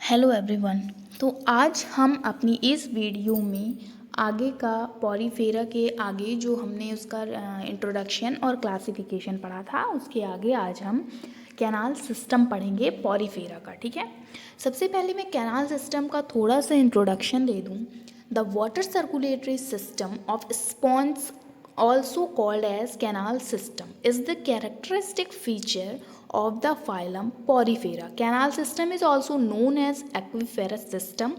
Hello everyone. तो आज हम अपनी इस वीडियो में आगे का पॉरीफेरा के आगे जो हमने उसका इंट्रोडक्शन और क्लासिफिकेशन पढ़ा था उसके आगे आज हम कैनाल सिस्टम पढ़ेंगे पॉरीफेरा का। ठीक है, सबसे पहले मैं कैनाल सिस्टम का थोड़ा सा इंट्रोडक्शन दे दूँ। The water circulatory system of sponge also called as canal system is the characteristic feature of the phylum Porifera. Canal system is also known as aquiferous system.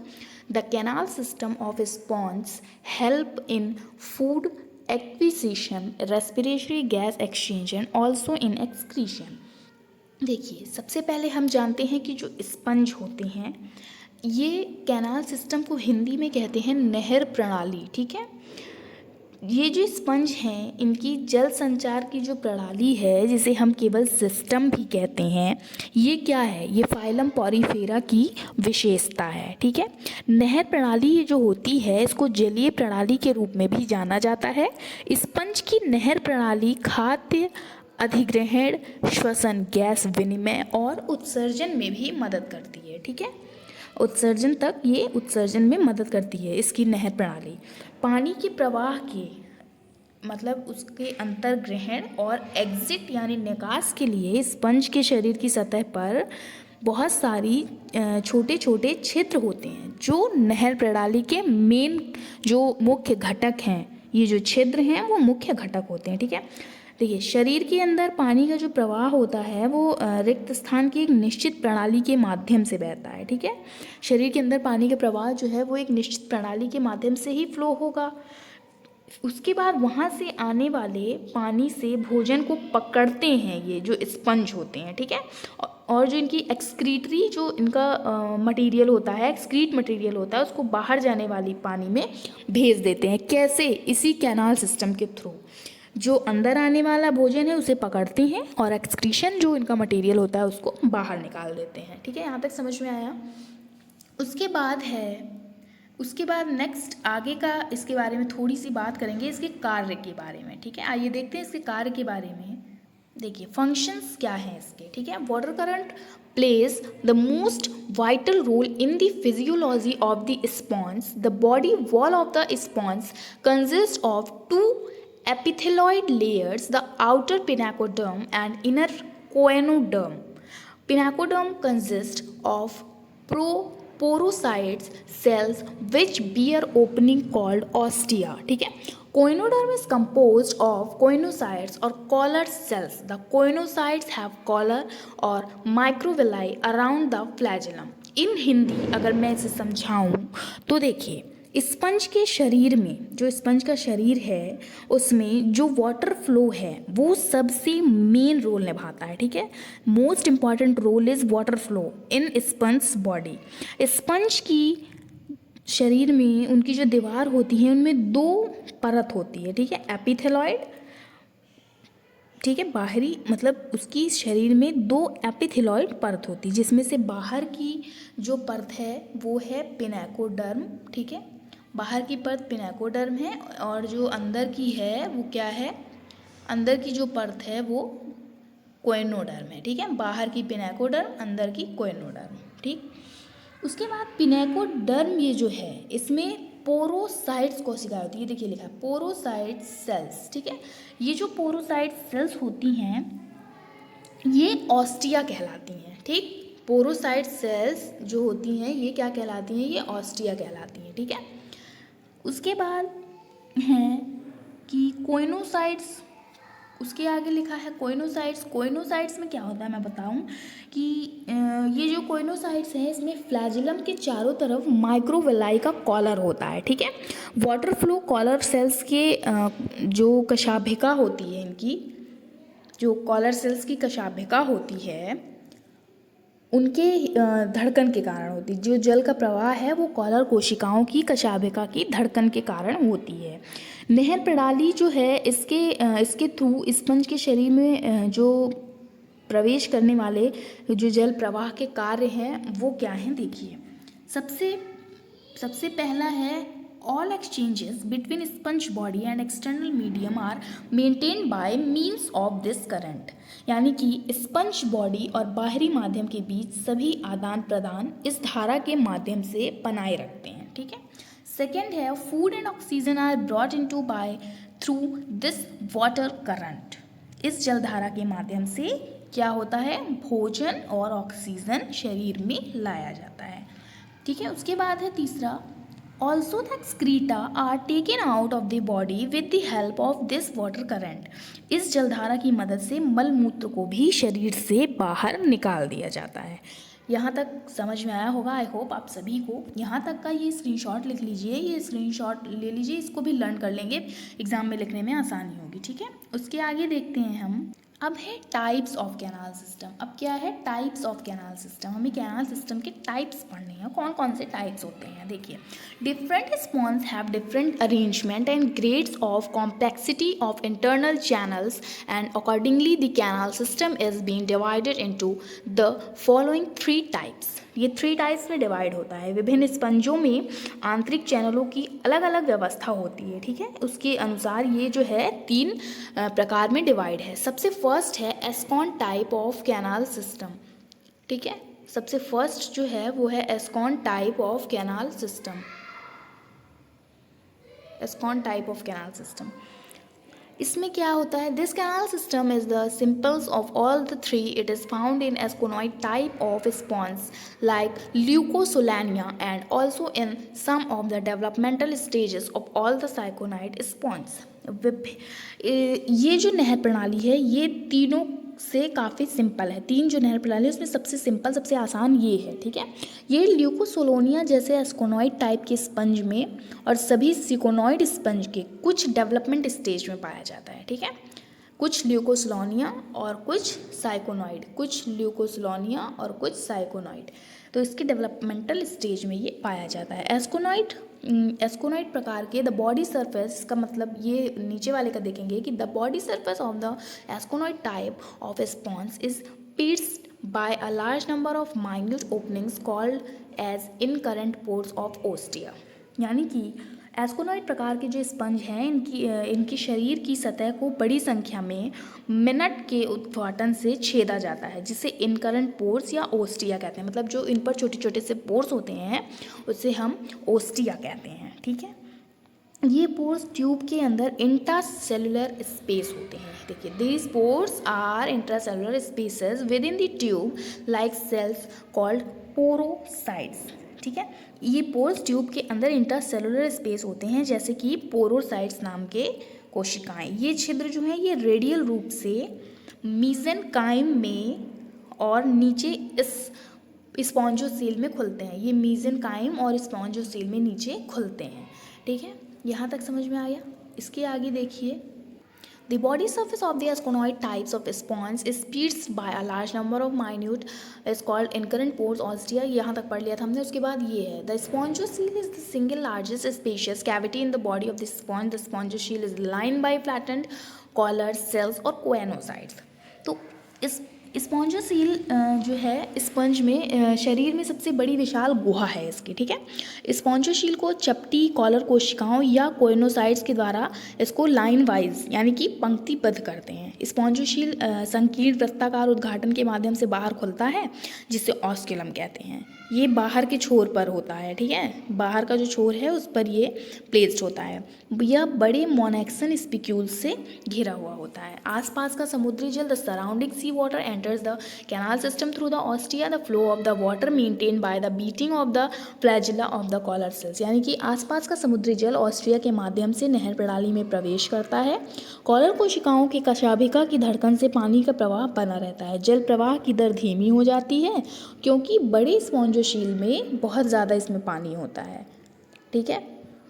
The canal system of sponges help in food acquisition, respiratory gas exchange and also in excretion. देखिए, सबसे पहले हम जानते हैं कि जो sponge होते हैं ये कैनाल सिस्टम को हिंदी में कहते हैं नहर प्रणाली। ठीक है, ये जो स्पंज हैं इनकी जल संचार की जो प्रणाली है जिसे हम केवल सिस्टम भी कहते हैं, ये क्या है? ये फाइलम पॉरीफेरा की विशेषता है। ठीक है, नहर प्रणाली ये जो होती है इसको जलीय प्रणाली के रूप में भी जाना जाता है। स्पंज की नहर प्रणाली खाद्य अधिग्रहण, श्वसन, गैस विनिमय और उत्सर्जन में भी मदद करती है। ठीक है, उत्सर्जन में मदद करती है इसकी नहर प्रणाली। पानी के प्रवाह के मतलब उसके अंतर्ग्रहण और एग्जिट यानी निकास के लिए स्पंज के शरीर की सतह पर बहुत सारी छोटे छोटे छिद्र होते हैं जो नहर प्रणाली के मेन जो मुख्य घटक हैं। ये जो छिद्र हैं वो मुख्य घटक होते हैं। ठीक है, देखिए, शरीर के अंदर पानी का जो प्रवाह होता है वो रिक्त स्थान की एक निश्चित प्रणाली के माध्यम से बहता है। ठीक है, शरीर के अंदर पानी का प्रवाह जो है वो एक निश्चित प्रणाली के माध्यम से ही फ्लो होगा। उसके बाद वहाँ से आने वाले पानी से भोजन को पकड़ते हैं ये जो स्पंज होते हैं। ठीक है, और जो इनकी एक्सक्रीटरी जो इनका मटेरियल होता है, एक्सक्रीट मटेरियल होता है, उसको बाहर जाने वाली पानी में भेज देते हैं। कैसे? इसी कैनाल सिस्टम के थ्रू। जो अंदर आने वाला भोजन है उसे पकड़ते हैं और एक्सक्रीशन जो इनका मटेरियल होता है उसको बाहर निकाल देते हैं। ठीक है, यहाँ तक समझ में आया? उसके बाद नेक्स्ट आगे का इसके बारे में थोड़ी सी बात करेंगे, इसके कार्य के बारे में। ठीक है, आइए देखते हैं इसके कार्य के बारे में। देखिए, फंक्शंस क्या हैं इसके। ठीक है, water current plays the most vital role in the physiology of the sponge. The body wall of the sponge consist of two epithelioid layers, the outer pinacoderm and inner coenoderm. Pinacoderm consists of porocytes cells which bear opening called ostia. ठीक है, coenoderm is composed of coenocytes or collar cells. The coenocytes have collar or microvilli around the flagellum. इन हिंदी अगर मैं इसे समझाऊं तो देखिए, sponge के शरीर में जो स्पंज का शरीर है उसमें जो वाटर फ्लो है वो सबसे मेन रोल निभाता है। ठीक है, most important role is water flow in sponge body. Sponge की शरीर में उनकी जो दीवार होती है उनमें दो परत होती है। ठीक है, एपिथेलॉइड। ठीक है, बाहरी मतलब उसकी शरीर में दो एपिथेलॉइड परत होती है जिसमें से बाहर की जो परत है वो है पिनाकोडर्म। ठीक है, बाहर की परत पिनाकोडर्म है और जो अंदर की है वो क्या है? अंदर की जो परत है वो कोएनोडर्म है। ठीक है, बाहर की पिनाकोडर्म, अंदर की कोएनोडर्म। ठीक, उसके बाद पिनाकोडर्म ये जो है इसमें पोरोसाइट्स कोशिकाएं होती है। देखिए लिखा है पोरोसाइट सेल्स। ठीक है, ये जो पोरोसाइट सेल्स होती हैं ये ऑस्टिया कहलाती हैं। ठीक, पोरोसाइट सेल्स जो होती हैं ये क्या कहलाती हैं? ये ऑस्टिया कहलाती हैं। ठीक है, उसके बाद हैं कि कोइनोसाइट्स। उसके आगे लिखा है कोइनोसाइट्स। कोइनोसाइट्स में क्या होता है मैं बताऊं कि ये जो कोइनोसाइट्स हैं इसमें फ्लैजिलम के चारों तरफ माइक्रोविलाई का कॉलर होता है। ठीक है, वाटर फ्लो कॉलर सेल्स के जो कशाभिका होती है, इनकी जो कॉलर सेल्स की कशाभिका होती है उनके धड़कन के कारण होती है। जो जल का प्रवाह है वो कॉलर कोशिकाओं की कशाभिका की धड़कन के कारण होती है। नहर प्रणाली जो है इसके थ्रू स्पंज के शरीर में जो प्रवेश करने वाले जो जल प्रवाह के कार्य हैं वो क्या हैं? देखिए, सबसे पहला है all exchanges between sponge body and external medium are maintained by means of this current। यानी कि स्पंज बॉडी और बाहरी माध्यम के बीच सभी आदान प्रदान इस धारा के माध्यम से बनाए रखते हैं। ठीक है। सेकेंड है food and oxygen are brought into by through this water current. इस जलधारा के माध्यम से क्या होता है, भोजन और ऑक्सीजन शरीर में लाया जाता है। ठीक है। उसके बाद है तीसरा, also the excreta are taken out of the body with the help of this water current. इस जलधारा की मदद से मल मूत्र को भी शरीर से बाहर निकाल दिया जाता है। यहाँ तक समझ में आया होगा, आई होप आप सभी को। यहाँ तक का ये स्क्रीनशॉट लिख लीजिए, ये स्क्रीनशॉट ले लीजिए, इसको भी लर्न कर लेंगे, एग्जाम में लिखने में आसानी होगी। ठीक है। उसके आगे देखते हैं हम, अब है टाइप्स ऑफ कैनाल सिस्टम। अब क्या है, टाइप्स ऑफ कैनाल सिस्टम। हमें कैनाल सिस्टम के टाइप्स पढ़ने हैं, कौन कौन से टाइप्स होते हैं। देखिए, different spawns have different arrangement and grades of complexity of internal channels and accordingly the canal system is being divided into the following 3 types. ये 3 टाइप्स में डिवाइड होता है। विभिन्न स्पंजों में आंतरिक चैनलों की अलग अलग व्यवस्था होती है। ठीक है। उसके अनुसार ये जो है 3 प्रकार में डिवाइड है। सबसे फर्स्ट है ascon type of canal system. ठीक है। सबसे फर्स्ट जो है वो है ascon type of canal system. Ascon type of canal system, इसमें क्या होता है, this canal system is the simplest of all the 3। It is found in asconoid type of sponges like Leucosolenia and also in some of the developmental stages of all the syconoid sponges. ये जो नहर प्रणाली है ये तीनों से काफ़ी simple है। 3 जो नहर प्रणाली है उसमें सबसे सिंपल, सबसे आसान ये है। ठीक है। ये ल्यूकोसोलोनिया जैसे एस्कोनॉइड टाइप के स्पंज में और सभी सिकोनॉइड स्पंज के कुछ डेवलपमेंट स्टेज में पाया जाता है। ठीक है। कुछ ल्यूकोसोलोनिया और कुछ साइकोनॉइड, कुछ ल्यूकोसोलोनिया और कुछ साइकोनॉइड, तो इसके डेवलपमेंटल स्टेज में ये पाया जाता है। एस्कोनॉइड प्रकार के द बॉडी सरफेस का मतलब ये नीचे वाले का देखेंगे कि the body surface of the asconoid type of sponges is pierced by a large number of minute openings called as incurrent pores of ostia। यानी कि एस्कोनॉइड प्रकार के जो स्पंज हैं इनकी शरीर की सतह को बड़ी संख्या में मिनट के उद्घाटन से छेदा जाता है, जिसे इनकरेंट पोर्स या ओस्टिया कहते हैं। मतलब जो इन पर छोटे छोटे से पोर्स होते हैं उसे हम ओस्टिया कहते हैं। ठीक है। ये पोर्स ट्यूब के अंदर इंट्रासेलुलर स्पेस होते हैं। देखिए, these pores are intracellular spaces within the tube like cells called porocytes. ठीक है। ये पोर्स ट्यूब के अंदर इंट्रासेलुलर स्पेस होते हैं जैसे कि पोरोसाइट्स नाम के कोशिकाएं। ये छिद्र जो हैं ये रेडियल रूप से मीसेनकाइम में और नीचे इस स्पॉन्जोसेल में खुलते हैं। ये मीसेनकाइम और स्पॉन्जोसेल में नीचे खुलते हैं। ठीक है। यहाँ तक समझ में आया। इसके आगे देखिए, The body surface of the asconoid types of sponge is pierced by a large number of minute is called incurrent pores ostia। यहाँ तक पढ़ लिया था हमने। उसके बाद ये है, the spongiocele is the single largest spacious cavity in the body of the sponge। The spongiocele is lined by flattened collar cells और coenocytes। तो इस स्पॉन्जोसील जो है स्पंज में शरीर में सबसे बड़ी विशाल गुहा है इसकी। ठीक है। स्पॉन्जोशील को चपटी कॉलर कोशिकाओं या कोइनोसाइट्स के द्वारा इसको लाइन वाइज यानी कि पंक्तिबद्ध करते हैं। स्पॉन्जोशील संकीर्ण वृत्ताकार उद्घाटन के माध्यम से बाहर खुलता है जिसे ऑस्क्यूलम कहते हैं। ये बाहर के छोर पर होता है। ठीक है। बाहर का जो छोर है उस पर ये प्लेस्ड होता है। यह बड़े मोनेक्सन स्पिक्यूल्स से घिरा हुआ होता है। आसपास का समुद्री जल the surrounding sea water enters the canal system through the ostia। The flow of the water maintained by the beating of the flagella of the collar cells। यानी कि आसपास का समुद्री जल ऑस्ट्रिया के माध्यम से नहर प्रणाली में प्रवेश करता है। कॉलर कोशिकाओं की कशाभिका की धड़कन से पानी का प्रवाह बना रहता है। जल प्रवाह की दर धीमी हो जाती है क्योंकि बड़े स्पॉन्जोशील में बहुत ज़्यादा इसमें पानी होता है। ठीक है।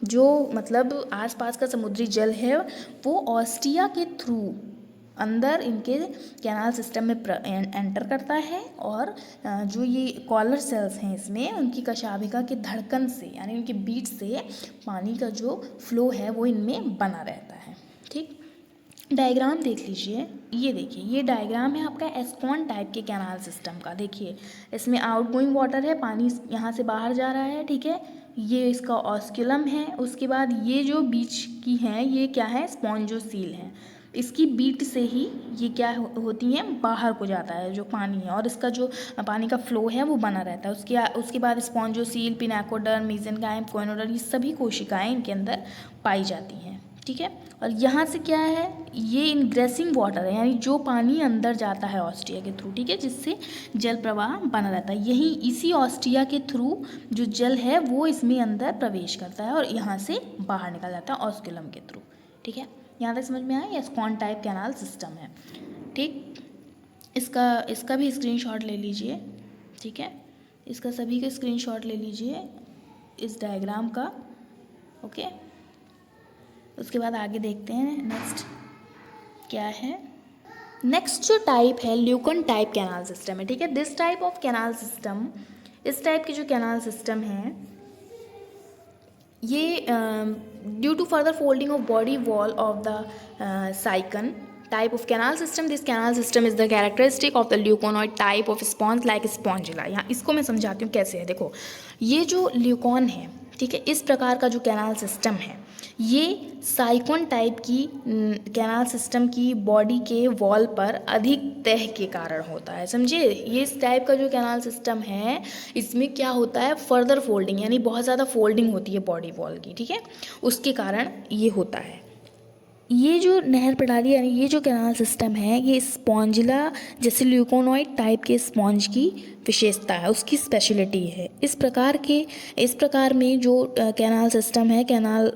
जो मतलब आसपास का समुद्री जल है वो ऑस्टिया के थ्रू अंदर इनके कैनाल सिस्टम में एंटर करता है और जो ये कॉलर सेल्स हैं इसमें उनकी कशाभिका की धड़कन से यानी उनके बीट से पानी का जो फ्लो है वो इनमें बना रहता है। ठीक। डायग्राम देख लीजिए, ये देखिए, ये डायग्राम है आपका एस्कॉन टाइप के कैनाल सिस्टम का। देखिए इसमें आउटगोइंग वाटर है, पानी यहाँ से बाहर जा रहा है, ठीक है, ये इसका ऑस्क्यूलम है। उसके बाद ये जो बीच की हैं ये क्या है, स्पॉन्जोसील है। इसकी बीट से ही ये क्या होती हैं, बाहर को जाता है जो पानी है, और इसका जो पानी का फ्लो है वो बना रहता है। उसके बाद स्पॉन्जोसील, पिनाकोडर्म, मेसेनकाइम, कोइनोडर्म, ये सभी कोशिकाएं इनके अंदर पाई जाती हैं, ठीक है। और यहाँ से क्या है, ये इनग्रेसिंग वाटर है, यानी जो पानी अंदर जाता है ऑस्टिया के थ्रू, ठीक है, जिससे जल प्रवाह बना रहता है। यही इसी ऑस्टिया के थ्रू जो जल है वो इसमें अंदर प्रवेश करता है और यहाँ से बाहर निकल जाता है ऑस्क्यूलम के थ्रू, ठीक है। यहाँ तक समझ में आया, ये स्पॉन टाइप कैनाल सिस्टम है, ठीक। इसका भी स्क्रीनशॉट ले लीजिए, ठीक है, इसका सभी का स्क्रीनशॉट ले लीजिए इस डायग्राम का, ओके। उसके बाद आगे देखते हैं नेक्स्ट क्या है। नेक्स्ट जो टाइप है ल्यूकन टाइप कैनाल सिस्टम है, ठीक है। This type of canal system, इस टाइप की जो कैनाल सिस्टम है ये due to further folding of body wall of the sycon type of canal system, this canal system is the characteristic of the leuconoid type of sponge like spongilla। यहाँ इसको मैं समझाती हूँ कैसे है। देखो ये जो ल्यूकॉन है, ठीक है, इस प्रकार का जो कैनाल सिस्टम है ये साइकोन टाइप की कैनाल सिस्टम की बॉडी के वॉल पर अधिक तह के कारण होता है, समझे। ये इस टाइप का जो कैनाल सिस्टम है इसमें क्या होता है, फर्दर फोल्डिंग, यानी बहुत ज़्यादा फोल्डिंग होती है बॉडी वॉल की, ठीक है, उसके कारण ये होता है। ये जो नहर प्रणाली यानी ये जो कैनाल सिस्टम है ये स्पॉन्जिला जैसे ल्यूकोनॉइड टाइप के स्पॉन्ज की विशेषता है, उसकी स्पेशलिटी है। इस प्रकार में जो कैनाल सिस्टम है, कैनाल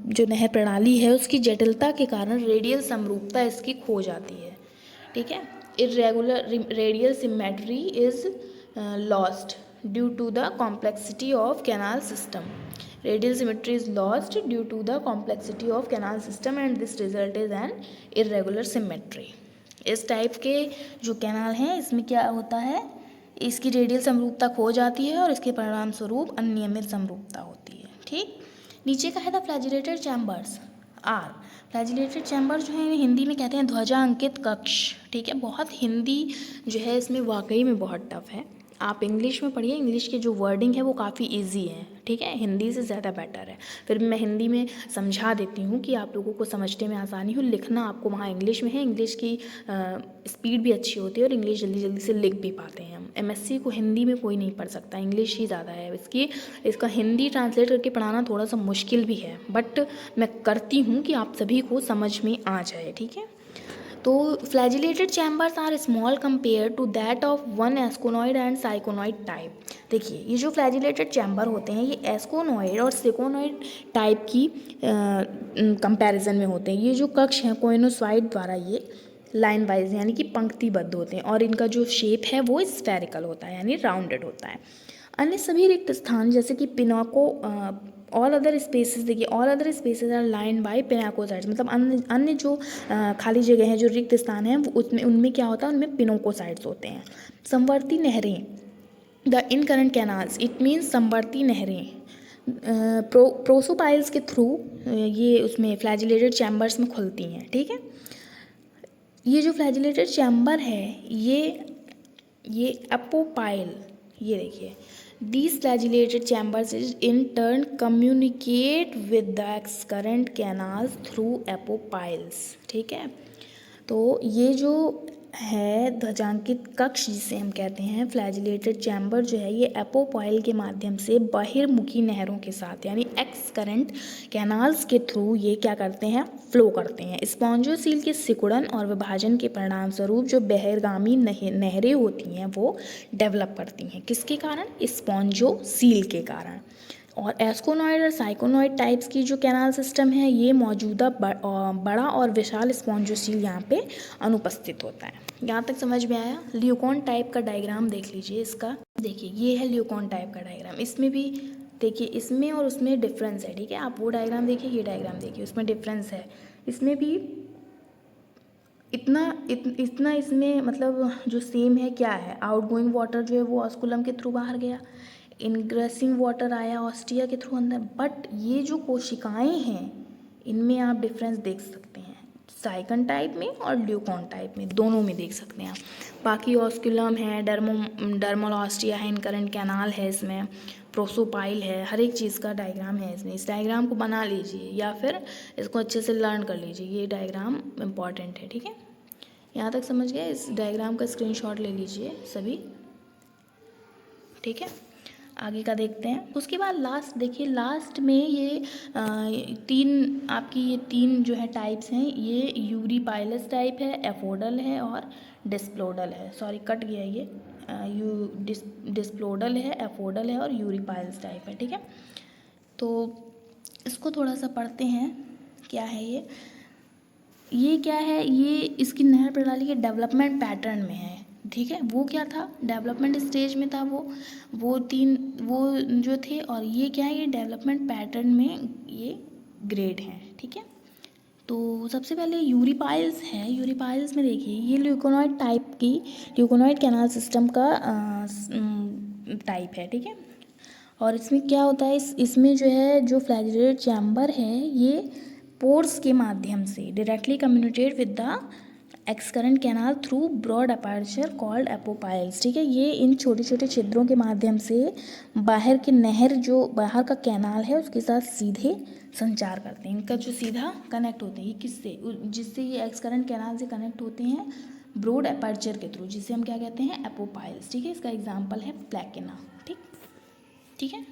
जो नहर प्रणाली है उसकी जटिलता के कारण रेडियल समरूपता इसकी खो जाती है, ठीक है। Irregular radial symmetry is lost due to the complexity of canal system. Radial symmetry is lost due to the complexity of canal system and this result is an irregular symmetry। इस type के जो canal हैं इसमें क्या होता है, इसकी radial समरूपता खो जाती है और इसके परिणाम स्वरूप अनियमित समरूपता होती है, ठीक। नीचे का है the flagellated chambers are. Flagellated chamber जो है हिंदी में कहते हैं ध्वजा अंकित कक्ष, ठीक है। बहुत हिंदी जो है इसमें वाकई में बहुत टफ है, आप इंग्लिश में पढ़िए, इंग्लिश की जो वर्डिंग है वो काफ़ी इजी है, ठीक है, हिंदी से ज़्यादा बेटर है। फिर मैं हिंदी में समझा देती हूँ कि आप लोगों को समझने में आसानी हो। लिखना आपको वहाँ इंग्लिश में है, इंग्लिश की स्पीड भी अच्छी होती है और इंग्लिश जल्दी जल्दी से लिख भी पाते हैं हम। एमएससी को हिंदी में कोई नहीं पढ़ सकता, इंग्लिश ही ज़्यादा है इसका हिंदी ट्रांसलेट करके पढ़ाना थोड़ा सा मुश्किल भी है, बट मैं करती हूँ कि आप सभी को समझ में आ जाए, ठीक है। तो flagellated chambers are small compare to that of one asconoid and syconoid type. देखिए ये जो फ्लैजिलेटेड चैम्बर होते हैं ये एस्कोनॉइड और सिकोनॉइड टाइप की कंपैरिजन में होते हैं। ये जो कक्ष हैं कोइनोसाइड द्वारा ये लाइन वाइज यानी कि पंक्तिबद्ध होते हैं और इनका जो शेप है वो स्फेरिकल होता है यानी राउंडेड होता है। अन्य सभी रिक्त स्थान जैसे कि पिनाको ऑल अदर स्पेसेस, देखिए all other spaces are line by pinacocytes, मतलब अन्य जो खाली जगह हैं जो रिक्त स्थान हैं उसमें उनमें क्या होता है, उनमें पिनोकोसाइड्स होते हैं। समवर्ती नहरें the incurrent canals, it means समवर्ती नहरें प्रोसोपाइल्स के थ्रू ये उसमें फ्लैजिलेटेड चैम्बर्स में खुलती हैं, ठीक है। ये जो फ्लैजिलेटेड चैम्बर है ये अपोपाइल, ये देखिए these flagellated chambers is in turn communicate with the excurrent canals through apopiles, ठीक है। तो ये जो है ध्वजांकित कक्ष जिसे हम कहते हैं फ्लैजिलेटेड चैम्बर जो है ये एपोपॉइल के माध्यम से बहिर्मुखी नहरों के साथ यानी एक्स करंट कैनाल्स के थ्रू ये क्या करते हैं, फ्लो करते हैं। स्पॉन्जोसील के सिकुड़न और विभाजन के परिणाम स्वरूप जो बहिर्गामी नहरें होती हैं वो डेवलप करती हैं, किसके कारण, स्पॉन्जोसील के कारण। और एस्कोनॉइड और साइकोनॉइड टाइप्स की जो कैनाल सिस्टम है ये मौजूदा बड़ा और विशाल स्पॉन्जोसील यहाँ पे अनुपस्थित होता है। यहाँ तक समझ में आया। ल्यूकॉन टाइप का डायग्राम देख लीजिए इसका, देखिए ये है ल्यूकॉन टाइप का डायग्राम। इसमें भी देखिए इसमें और उसमें डिफरेंस है, ठीक है। आप वो डायग्राम देखिए, ये डायग्राम देखिए, उसमें डिफरेंस है। इसमें भी इतना इसमें मतलब जो सेम है क्या है, आउटगोइंग वाटर जो है वो ऑस्कुलम के थ्रू बाहर गया, इनग्रेसिंग वाटर आया ऑस्टिया के थ्रू अंदर। बट ये जो कोशिकाएं हैं इनमें आप डिफरेंस देख सकते हैं। साइकन टाइप में और ल्यूकॉन टाइप में, दोनों में देख सकते हैं आप। बाकी ऑस्कुलम है, डर्मल ऑस्टिया है, इनकरेंट कैनाल है, इसमें प्रोसोपाइल है, हर एक चीज़ का डायग्राम है इसमें। इस डायग्राम को बना लीजिए या फिर इसको अच्छे से लर्न कर लीजिए, ये डायग्राम इम्पॉर्टेंट है, ठीक है। यहाँ तक समझ गए? इस डायग्राम का स्क्रीनशॉट ले लीजिए सभी, ठीक है। आगे का देखते हैं। उसके बाद लास्ट देखिए, लास्ट में ये तीन जो है टाइप्स हैं, ये यूरिपाइलस टाइप है, एफोडल है और डिस्प्लोडल है। सॉरी कट गया ये, डिस्प्लोडल है, एफोडल है और यूरिपाइलस टाइप है, ठीक है। तो इसको थोड़ा सा पढ़ते हैं, क्या है ये क्या है, ये इसकी नहर प्रणाली के डेवलपमेंट पैटर्न में है, ठीक है। वो क्या था, डेवलपमेंट स्टेज में था वो जो थे, और ये क्या है, ये डेवलपमेंट पैटर्न में ये ग्रेड हैं, ठीक है। तो सबसे पहले यूरिपाइल्स है। यूरिपाइल्स में देखिए, ये ल्यूकोनॉइड टाइप की, ल्यूकोनॉइड कैनाल सिस्टम का टाइप है, ठीक है। और इसमें क्या होता है, इसमें जो है, जो फ्लैजिलेटेड चैम्बर है, ये पोर्स के माध्यम से directly communicate with the excurrent canal through broad aperture called apopyles, ठीक है। ये इन छोटे छोटे छिद्रों के माध्यम से बाहर की नहर, जो बाहर का कैनाल है, उसके साथ सीधे संचार करते हैं। इनका जो सीधा कनेक्ट होते हैं, किससे, जिससे ये एक्सकरेंट कैनाल से कनेक्ट होते हैं ब्रॉड अपर्चर के थ्रू, जिसे हम क्या कहते हैं, एपोपाइल्स, ठीक है। इसका एग्जाम्पल है प्लैकेना, ठीक है।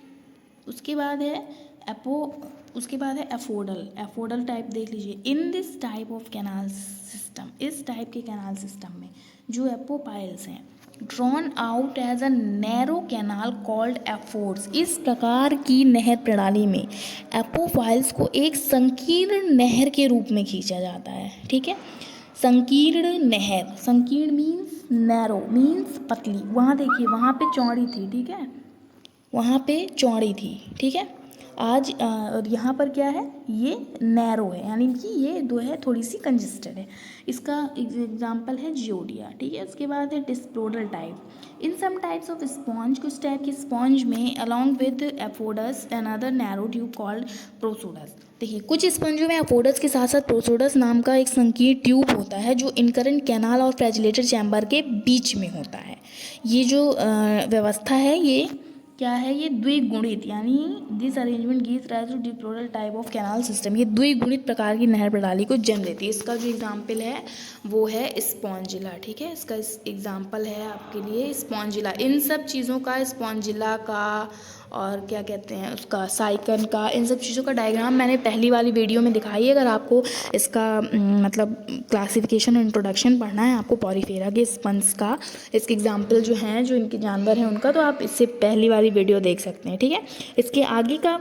उसके बाद है एफोडल टाइप देख लीजिए। In this type of canal system, इस टाइप के कैनाल सिस्टम में जो एपोपाइल्स हैं, drawn out as a narrow canal called aphodus. इस प्रकार की नहर प्रणाली में एपोफाइल्स को एक संकीर्ण नहर के रूप में खींचा जाता है, ठीक है। संकीर्ण नहर, संकीर्ण मीन्स नैरो मीन्स पतली। वहाँ देखिए, वहाँ पे चौड़ी थी, ठीक है, वहाँ पे चौड़ी थी, ठीक है। आज और यहाँ पर क्या है, ये नैरो है, यानी कि ये दो है थोड़ी सी कंजेस्टेड है। इसका एग्जांपल है जियोडिया, ठीक है। उसके बाद है diplodal type. In some types of sponge, कुछ टाइप के स्पॉन्ज में along with aphodus another narrow tube called prosodus. देखिए, कुछ स्पंजों में एफोडस के साथ साथ प्रोसोडस नाम का एक संकीर्ण ट्यूब होता है, जो इनकरेंट कैनाल और फ्लैजिलेटेड चैम्बर के बीच में होता है। ये जो व्यवस्था है, ये क्या है, ये द्विगुणित, यानी this arrangement gives rise to diplodal type of canal system. ये द्विगुणित प्रकार की नहर प्रणाली को जन्म देती है। इसका जो एग्जाम्पल है वो है स्पॉन्जिला, ठीक है। इसका एग्जाम्पल है आपके लिए स्पॉन्जिला। इन सब चीज़ों का, स्पॉन्जिला का और क्या कहते हैं उसका, साइकन का, इन सब चीज़ों का डायग्राम मैंने पहली वाली वीडियो में दिखाई है। अगर आपको इसका मतलब क्लासिफिकेशन और इंट्रोडक्शन पढ़ना है आपको पॉरीफेरा के स्पंज का, इसके एग्जाम्पल जो हैं, जो इनके जानवर हैं उनका, तो आप इससे पहली वाली वीडियो देख सकते हैं, ठीक है। इसके आगे का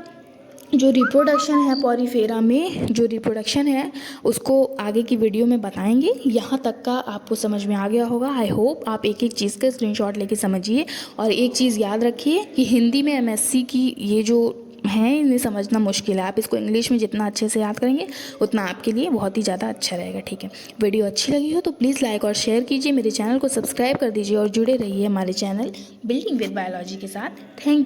जो रिप्रोडक्शन है पॉरीफेरा में, जो रिप्रोडक्शन है उसको आगे की वीडियो में बताएंगे। यहाँ तक का आपको समझ में आ गया होगा। आई होप आप एक एक चीज़ का स्क्रीनशॉट लेके समझिए। और एक चीज़ याद रखिए कि हिंदी में एमएससी की ये जो हैं, इन्हें समझना मुश्किल है। आप इसको इंग्लिश में जितना अच्छे से याद करेंगे उतना आपके लिए बहुत ही ज़्यादा अच्छा रहेगा, ठीक है। वीडियो अच्छी लगी हो तो प्लीज़ लाइक और शेयर कीजिए, मेरे चैनल को सब्सक्राइब कर दीजिए और जुड़े रहिए हमारे चैनल बिल्डिंग विद बायोलॉजी के साथ। Thank you.